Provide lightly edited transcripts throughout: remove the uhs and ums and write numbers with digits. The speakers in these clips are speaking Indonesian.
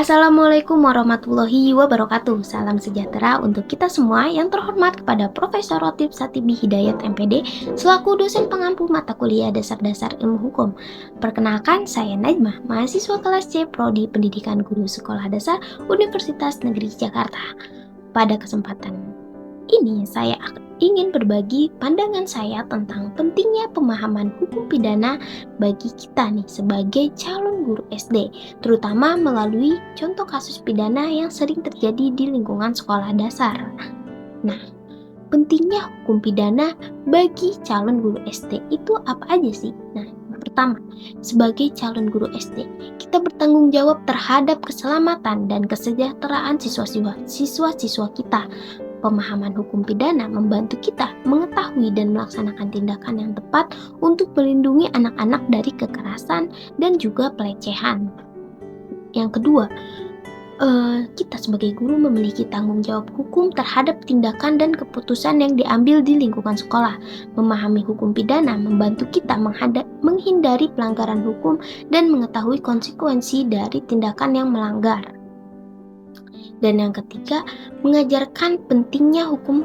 Assalamualaikum warahmatullahi wabarakatuh. Salam sejahtera untuk kita semua. Yang terhormat kepada Profesor Rotib Satibi Hidayat MPD selaku dosen pengampu mata kuliah dasar-dasar ilmu hukum. Perkenalkan, saya Najmah, mahasiswa kelas C Prodi Pendidikan Guru Sekolah Dasar Universitas Negeri Jakarta. Pada kesempatan ini saya ingin berbagi pandangan saya tentang pentingnya pemahaman hukum pidana bagi kita nih sebagai calon guru SD, terutama melalui contoh kasus pidana yang sering terjadi di lingkungan sekolah dasar. Nah, pentingnya hukum pidana bagi calon guru SD itu apa aja sih? Nah, yang pertama, sebagai calon guru SD, kita bertanggung jawab terhadap keselamatan dan kesejahteraan siswa-siswa kita. Pemahaman hukum pidana membantu kita mengetahui dan melaksanakan tindakan yang tepat untuk melindungi anak-anak dari kekerasan dan juga pelecehan. Yang kedua, kita sebagai guru memiliki tanggung jawab hukum terhadap tindakan dan keputusan yang diambil di lingkungan sekolah. Memahami hukum pidana membantu kita menghindari pelanggaran hukum dan mengetahui konsekuensi dari tindakan yang melanggar. Dan yang ketiga, mengajarkan pentingnya hukum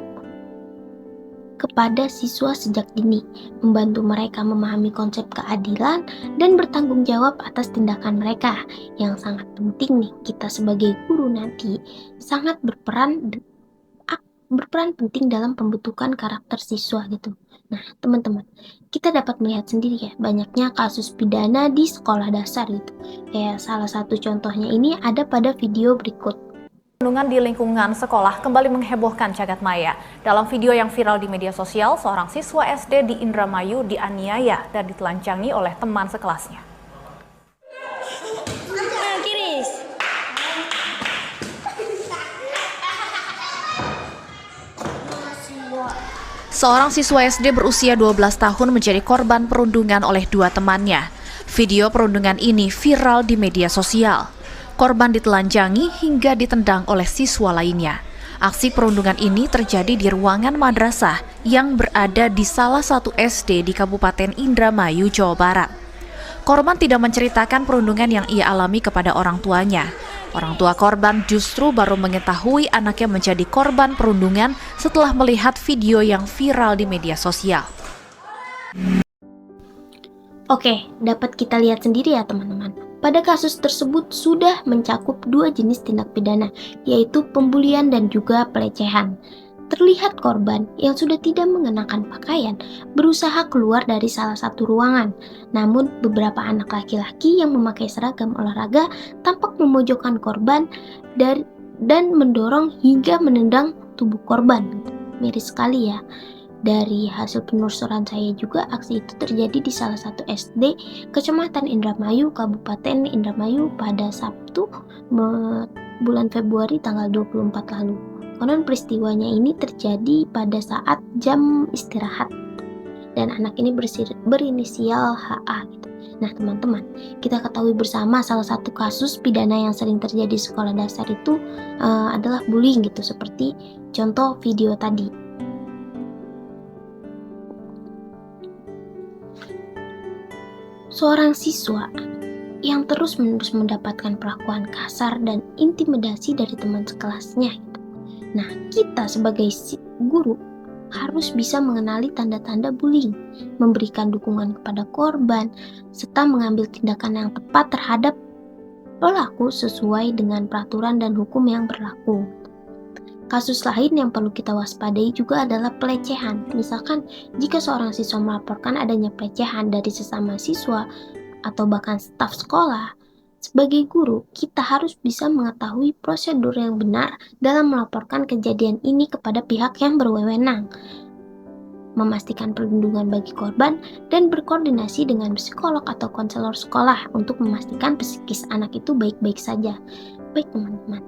kepada siswa sejak dini, membantu mereka memahami konsep keadilan dan bertanggung jawab atas tindakan mereka. Yang sangat penting nih, kita sebagai guru nanti sangat berperan penting dalam pembentukan karakter siswa gitu. Nah, teman-teman, kita dapat melihat sendiri ya, banyaknya kasus pidana di sekolah dasar gitu. Kayak salah satu contohnya ini ada pada video berikut. Perundungan di lingkungan sekolah kembali menghebohkan jagat maya. Dalam video yang viral di media sosial, seorang siswa SD di Indramayu dianiaya dan ditelanjangi oleh teman sekelasnya. Seorang siswa SD berusia 12 tahun menjadi korban perundungan oleh dua temannya. Video perundungan ini viral di media sosial. Korban ditelanjangi hingga ditendang oleh siswa lainnya. Aksi perundungan ini terjadi di ruangan madrasah yang berada di salah satu SD di Kabupaten Indramayu, Jawa Barat. Korban tidak menceritakan perundungan yang ia alami kepada orang tuanya. Orang tua korban justru baru mengetahui anaknya menjadi korban perundungan setelah melihat video yang viral di media sosial. Oke, dapat kita lihat sendiri ya teman-teman. Pada kasus tersebut sudah mencakup dua jenis tindak pidana, yaitu pembulian dan juga pelecehan. Terlihat korban yang sudah tidak mengenakan pakaian berusaha keluar dari salah satu ruangan. Namun beberapa anak laki-laki yang memakai seragam olahraga tampak memojokkan korban dan mendorong hingga menendang tubuh korban. Miris sekali ya. Dari hasil penelusuran saya juga, aksi itu terjadi di salah satu SD Kecamatan Indramayu, Kabupaten Indramayu pada Sabtu bulan Februari tanggal 24 lalu. Konon peristiwanya ini terjadi pada saat jam istirahat dan anak ini berinisial HA gitu. Nah teman-teman, kita ketahui bersama salah satu kasus pidana yang sering terjadi di sekolah dasar itu adalah bullying gitu, seperti contoh video tadi. Seorang siswa yang terus-menerus mendapatkan perlakuan kasar dan intimidasi dari teman sekelasnya. Nah, kita sebagai guru harus bisa mengenali tanda-tanda bullying, memberikan dukungan kepada korban, serta mengambil tindakan yang tepat terhadap pelaku sesuai dengan peraturan dan hukum yang berlaku. Kasus lain yang perlu kita waspadai juga adalah pelecehan. Misalkan, jika seorang siswa melaporkan adanya pelecehan dari sesama siswa atau bahkan staf sekolah, sebagai guru, kita harus bisa mengetahui prosedur yang benar dalam melaporkan kejadian ini kepada pihak yang berwenang, memastikan perlindungan bagi korban, dan berkoordinasi dengan psikolog atau konselor sekolah untuk memastikan psikis anak itu baik-baik saja. Baik teman-teman,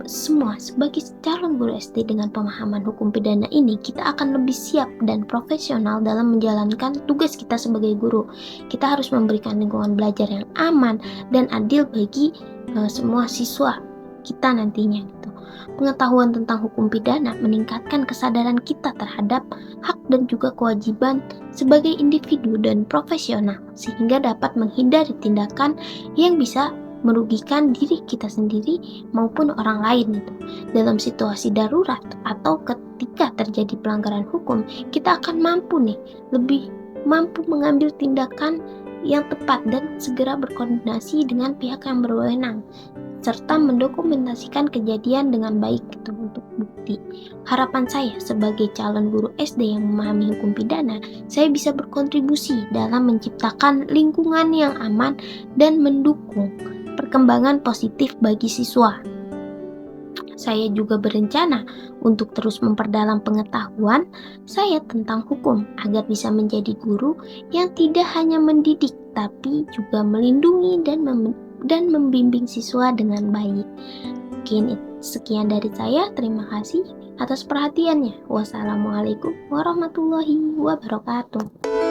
semua sebagai calon guru SD dengan pemahaman hukum pidana ini, kita akan lebih siap dan profesional dalam menjalankan tugas kita sebagai guru. Kita harus memberikan lingkungan belajar yang aman dan adil bagi semua siswa kita nantinya gitu. Pengetahuan tentang hukum pidana meningkatkan kesadaran kita terhadap hak dan juga kewajiban sebagai individu dan profesional, sehingga dapat menghindari tindakan yang bisa merugikan diri kita sendiri maupun orang lain itu. Dalam situasi darurat atau ketika terjadi pelanggaran hukum, kita akan lebih mampu mengambil tindakan yang tepat dan segera berkoordinasi dengan pihak yang berwenang, serta mendokumentasikan kejadian dengan baik itu untuk bukti. Harapan saya sebagai calon guru SD yang memahami hukum pidana, saya bisa berkontribusi dalam menciptakan lingkungan yang aman dan mendukung perkembangan positif bagi siswa. Saya juga berencana untuk terus memperdalam pengetahuan saya tentang hukum agar bisa menjadi guru yang tidak hanya mendidik tapi juga melindungi dan membimbing siswa dengan baik. Mungkin sekian dari saya. Terima kasih atas perhatiannya. Wassalamualaikum warahmatullahi wabarakatuh.